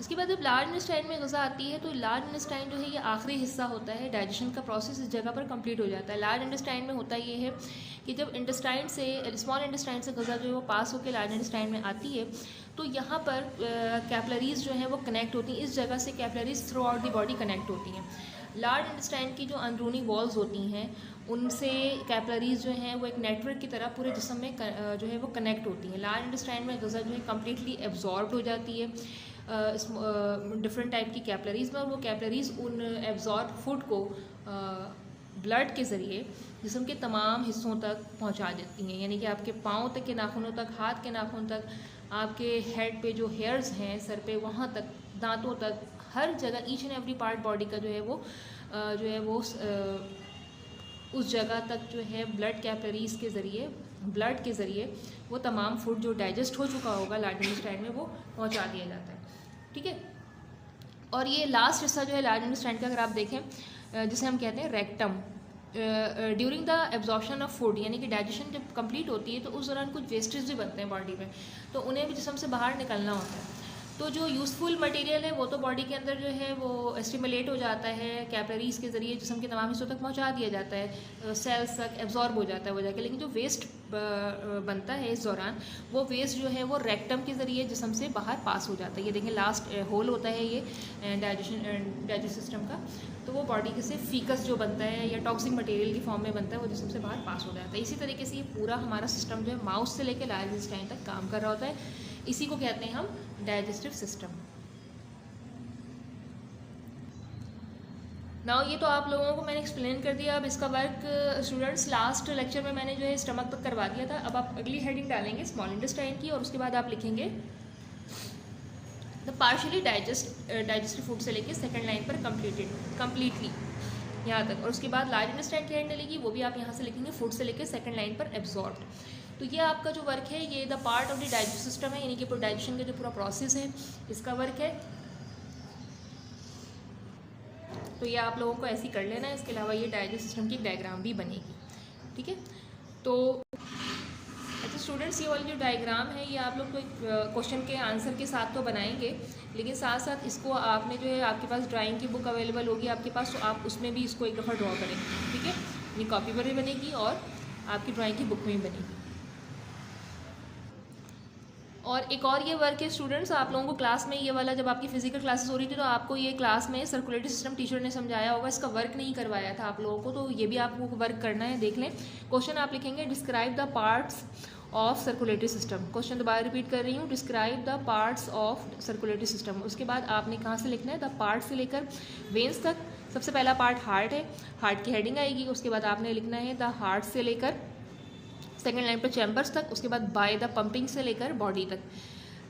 इसके बाद जब लार्ज इंटेस्टाइन में ग़िज़ा आती है तो लार्ज इंटेस्टाइन जो है ये आखिरी हिस्सा होता है, डाइजेशन का प्रोसेस इस जगह पर कंप्लीट हो जाता है। लार्ज इंटेस्टाइन में होता ये है कि जब इंटेस्टाइन से स्मॉल इंटेस्टाइन से ग़िज़ा जो है वो पास होकर लार्ज इंटेस्टाइन में आती है तो यहाँ पर कैपिलरीज जो हैं वो कनेक्ट होती हैं। इस जगह से capillaries through out the body connect होती हैं। लार्ज इंटेस्टाइन की जो अंदरूनी वॉल्स होती हैं उनसे कैपिलरीज जो हैं वो एक नेटवर्क की तरह पूरे जिस्म में जो है वो कनेक्ट होती हैं। लार्ज इंटेस्टाइन में ग़िज़ा जो है कम्प्लीटली एब्जॉर्ब हो जाती है डिफरेंट टाइप की कैपिलरीज में, और वो कैपिलरीज उन एब्जॉर्ब फूड को ब्लड के ज़रिए जिस्म के तमाम हिस्सों तक पहुंचा देती हैं। यानी कि आपके पाँव तक के नाखूनों तक, हाथ के नाखून तक, आपके हेड पे जो हेयर्स हैं सर पे वहाँ तक, दांतों तक, हर जगह each and every part body का जो है वो उस जगह तक जो है ब्लड कैपिलरीज के ज़रिए, ब्लड के ज़रिए वो तमाम फूड जो डाइजेस्ट हो चुका होगा लार्ज इंटेस्टाइन में वो पहुंचा दिया जाता है। ठीक है, और ये लास्ट हिस्सा जो है लार्ज इंटेस्टाइन का अगर आप देखें जिसे हम कहते हैं rectum, during the absorption of food, यानी कि डाइजेशन जब कंप्लीट होती है तो उस दौरान कुछ वेस्टेज भी बनते हैं बॉडी में, तो उन्हें भी जिस्म से बाहर निकलना होता है। तो जो यूज़फुल मटेरियल है वो तो बॉडी के अंदर जो है वो स्टिमुलेट हो जाता है, कैपिलरीज के ज़रिए जिस्म के तमाम हिस्सों तक पहुंचा दिया जाता है, सेल्स तक एब्जॉर्ब हो जाता है वो जाके। लेकिन जो वेस्ट बनता है इस दौरान वो वेस्ट जो है वो रेक्टम के ज़रिए जिस्म से बाहर पास हो जाता है। ये देखें लास्ट होल होता है ये डाइजेस्ट सिस्टम का, तो वो बॉडी के से फीकस जो बनता है या टॉक्सिक मटेरियल की फॉर्म में बनता है वो जिस्म से बाहर पास हो जाता है। इसी तरीके से ये पूरा हमारा सिस्टम जो है माउथ से लेकर लार्ज इंटेस्टाइन तक काम कर रहा होता है। इसी को कहते हैं हम डाइजेस्टिव सिस्टम। नाउ ये तो आप लोगों को मैंने एक्सप्लेन कर दिया। अब इसका वर्क स्टूडेंट्स लास्ट लेक्चर में मैंने जो है स्टमक तक करवा दिया था। अब आप अगली हेडिंग डालेंगे स्मॉल इंटेस्टाइन की, और उसके बाद आप लिखेंगे द पार्शियली डाइजेस्टिव फूड से लेके सेकंड लाइन पर कम्प्लीटली यहाँ तक, और उसके बाद लार्ज इंटेस्टाइन की हेड डलेगी, वो भी आप यहाँ से लिखेंगे फूड से लेके सेकंड लाइन पर एब्जॉर्ब्ड। तो ये आपका जो वर्क है ये the part of the digest system है, यानी कि डाइजेशन का जो पूरा प्रोसेस है इसका वर्क है। तो ये आप लोगों को ऐसे ही कर लेना है। इसके अलावा ये डाइजेस्ट सिस्टम की डायग्राम भी बनेगी। ठीक है, तो अच्छा स्टूडेंट्स, ये वाली जो डायग्राम है ये आप लोग को एक क्वेश्चन के आंसर के साथ तो बनाएंगे, लेकिन साथ साथ इसको आपने जो है आपके पास ड्राइंग की बुक अवेलेबल होगी आपके पास, तो आप उसमें भी इसको एक दफ़ा ड्रॉ करेंगे। ठीक है, ये कॉपी पर भी बनेगी और आपकी ड्राइंग की बुक में भी बनेगी। और एक और ये वर्क है स्टूडेंट्स, आप लोगों को क्लास में ये वाला जब आपकी फिजिकल क्लासेस हो रही थी तो आपको ये क्लास में सर्कुलेटरी सिस्टम टीचर ने समझाया होगा, इसका वर्क नहीं करवाया था आप लोगों को, तो ये भी आपको वर्क करना है। देख लें, क्वेश्चन आप लिखेंगे describe the parts of circulatory system. Question दोबारा रिपीट कर रही हूँ, describe the parts of circulatory system. उसके बाद आपने कहाँ से लिखना है, द पार्ट से लेकर वेन्स तक। सबसे पहला पार्ट हार्ट है, हार्ट की हेडिंग आएगी। उसके बाद आपने लिखना है द हार्ट से लेकर सेकेंड लाइन पर चैम्बर्स तक। उसके बाद बाय द पंपिंग से लेकर बॉडी तक।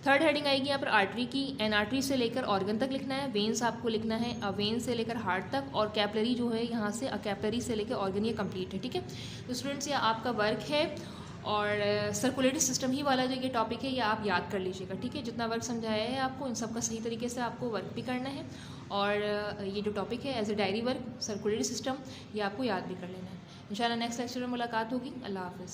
थर्ड हेडिंग आएगी यहाँ पर आर्टरी की, एन आर्टरी से लेकर ऑर्गन तक लिखना है। वेन्स आपको लिखना है अ वेन से लेकर हार्ट तक, और कैपिलरी जो है यहाँ से अ कैपिलरी से लेकर ऑर्गन, ये कंप्लीट है। ठीक है, तो स्टूडेंट्स ये आपका वर्क है, और सर्कुलेटरी सिस्टम ही वाला जो ये टॉपिक है ये आप याद कर लीजिएगा। ठीक है, जितना वर्क समझाया है आपको इन सब का सही तरीके से आपको वर्क भी करना है, और ये जो टॉपिक है as a diary work circulatory system ये आपको याद भी कर लेना है। इंशाल्लाह नेक्स्ट लेक्चर में मुलाकात होगी। अल्लाह हाफ़िज़।